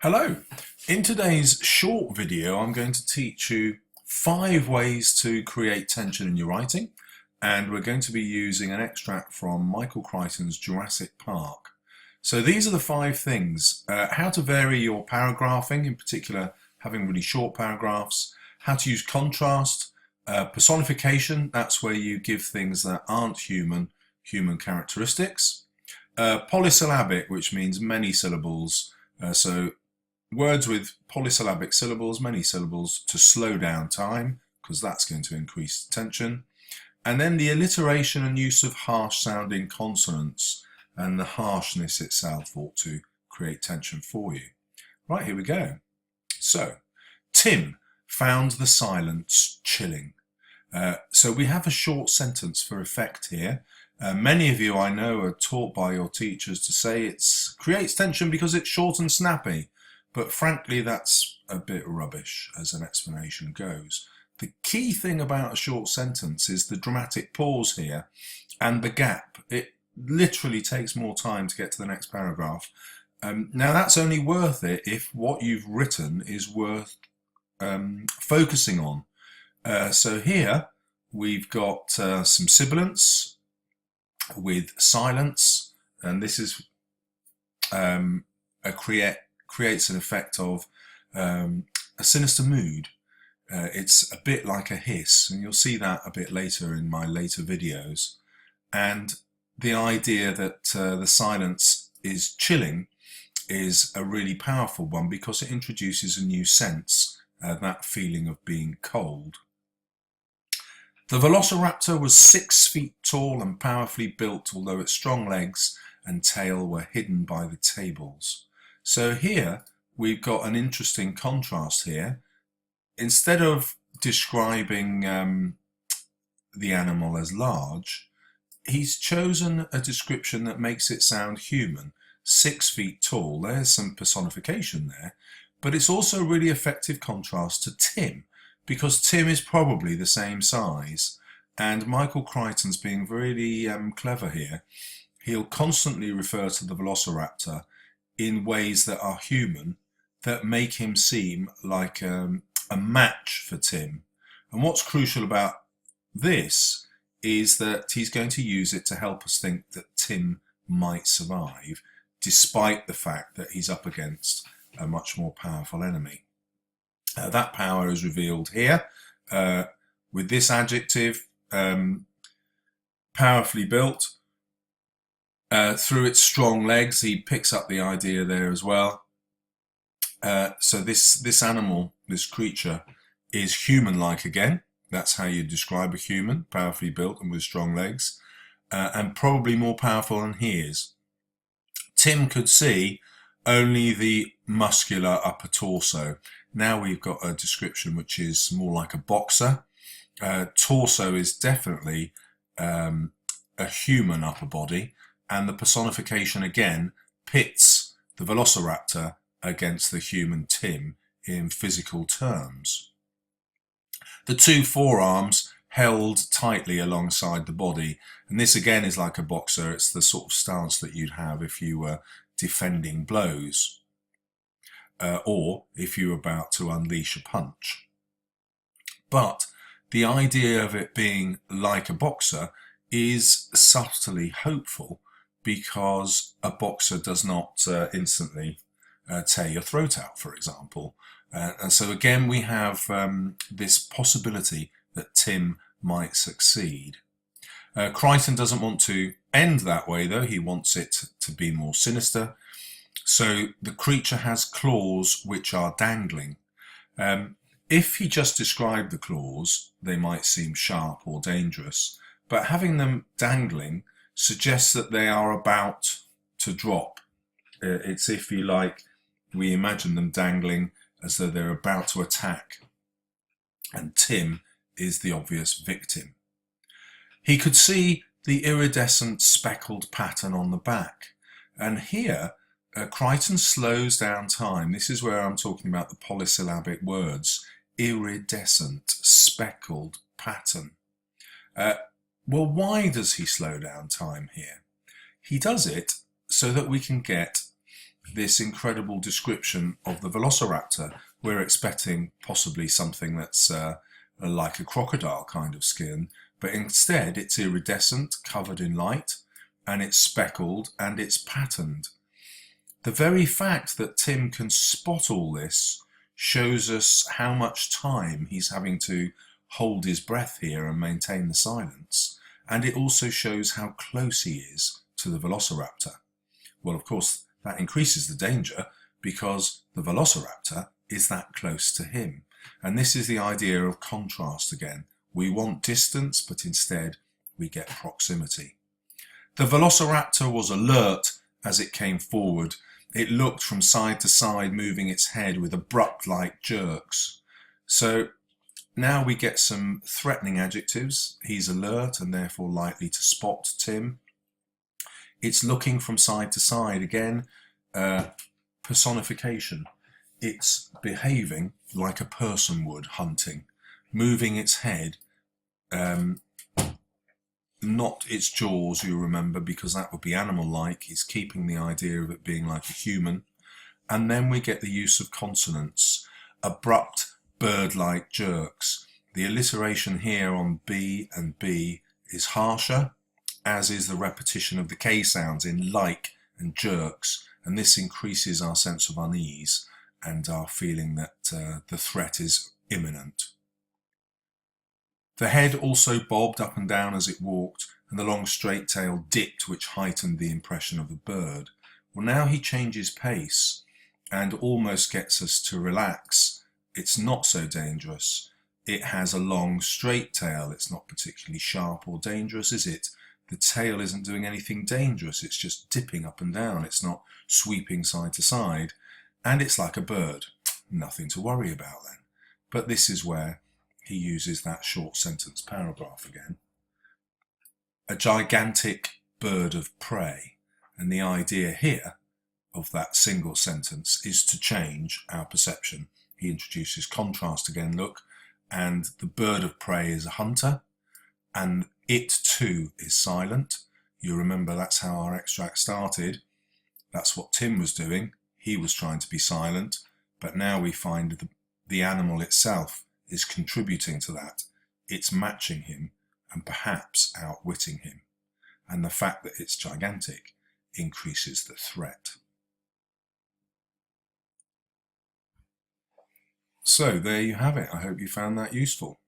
Hello. In today's short video, I'm going to teach you 5 ways to create tension in your writing, and we're going to be using an extract from Michael Crichton's Jurassic Park. So these are the 5 things: how to vary your paragraphing, in particular having really short paragraphs, how to use contrast, personification, that's where you give things that aren't human characteristics, polysyllabic, which means many syllables, so words with polysyllabic syllables, many syllables, to slow down time, because that's going to increase tension. And then the alliteration and use of harsh sounding consonants, and the harshness itself ought to create tension for you. Right, here we go. So, Tim found the silence chilling. So we have a short sentence for effect here. Many of you, I know, are taught by your teachers to say it creates tension because it's short and snappy. But frankly, that's a bit rubbish as an explanation goes. The key thing about a short sentence is the dramatic pause here and the gap. It literally takes more time to get to the next paragraph. Now that's only worth it if what you've written is worth focusing on. So here we've got some sibilants with silence, and this is creates an effect of a sinister mood. It's a bit like a hiss, and you'll see that a bit later in my later videos. And the idea that the silence is chilling is a really powerful one because it introduces a new sense, that feeling of being cold. The velociraptor was 6 feet tall and powerfully built, although its strong legs and tail were hidden by the tables. So here we've got an interesting contrast here. Instead of describing the animal as large, he's chosen a description that makes it sound human. 6 feet tall, there's some personification there, but it's also a really effective contrast to Tim, because Tim is probably the same size, and Michael Crichton's being really clever here. He'll constantly refer to the velociraptor in ways that are human, that make him seem like a match for Tim. And what's crucial about this is that he's going to use it to help us think that Tim might survive, despite the fact that he's up against a much more powerful enemy. That power is revealed here with this adjective, powerfully built. Through its strong legs, he picks up the idea there as well. So this animal, this creature, is human-like again. That's how you describe a human, powerfully built and with strong legs, and probably more powerful than he is. Tim could see only the muscular upper torso. Now we've got a description which is more like a boxer. Torso is definitely a human upper body, and the personification again pits the velociraptor against the human Tim in physical terms. The 2 forearms held tightly alongside the body, and this again is like a boxer. It's the sort of stance that you'd have if you were defending blows, or if you were about to unleash a punch. But the idea of it being like a boxer is subtly hopeful, because a boxer does not instantly tear your throat out, for example. And so again we have this possibility that Tim might succeed. Crichton doesn't want to end that way though, he wants it to be more sinister. So the creature has claws which are dangling. If he just described the claws, they might seem sharp or dangerous, but having them dangling suggests that they are about to drop. It's, if you like, we imagine them dangling as though they're about to attack, and Tim is the obvious victim. He could see the iridescent speckled pattern on the back, and here Crichton slows down time. This is where I'm talking about the polysyllabic words. Iridescent, speckled pattern. Well, why does he slow down time here? He does it so that we can get this incredible description of the velociraptor. We're expecting possibly something that's like a crocodile kind of skin, but instead it's iridescent, covered in light, and it's speckled and it's patterned. The very fact that Tim can spot all this shows us how much time he's having to hold his breath here and maintain the silence, and it also shows how close he is to the velociraptor. Well, of course, that increases the danger because the velociraptor is that close to him. And this is the idea of contrast again. We want distance, but instead we get proximity. The velociraptor was alert as it came forward. It looked from side to side, moving its head with abrupt-like jerks. So now we get some threatening adjectives. He's alert and therefore likely to spot Tim. It's looking from side to side, again, personification. It's behaving like a person would, hunting, moving its head, not its jaws, you remember, because that would be animal-like. He's keeping the idea of it being like a human. And then we get the use of consonants, abrupt, bird-like jerks. The alliteration here on B and B is harsher, as is the repetition of the K sounds in like and jerks, and this increases our sense of unease and our feeling that the threat is imminent. The head also bobbed up and down as it walked, and the long straight tail dipped, which heightened the impression of the bird. Well, now he changes pace and almost gets us to relax. It's not so dangerous. It has a long straight tail. It's not particularly sharp or dangerous, is it? The tail isn't doing anything dangerous. It's just dipping up and down. It's not sweeping side to side. And it's like a bird. Nothing to worry about then. But this is where he uses that short sentence paragraph again. A gigantic bird of prey. And the idea here of that single sentence is to change our perception. He introduces contrast again, look, and the bird of prey is a hunter, and it too is silent. You remember that's how our extract started. That's what Tim was doing. He was trying to be silent, but now we find the animal itself is contributing to that. It's matching him and perhaps outwitting him. And the fact that it's gigantic increases the threat. So there you have it. I hope you found that useful.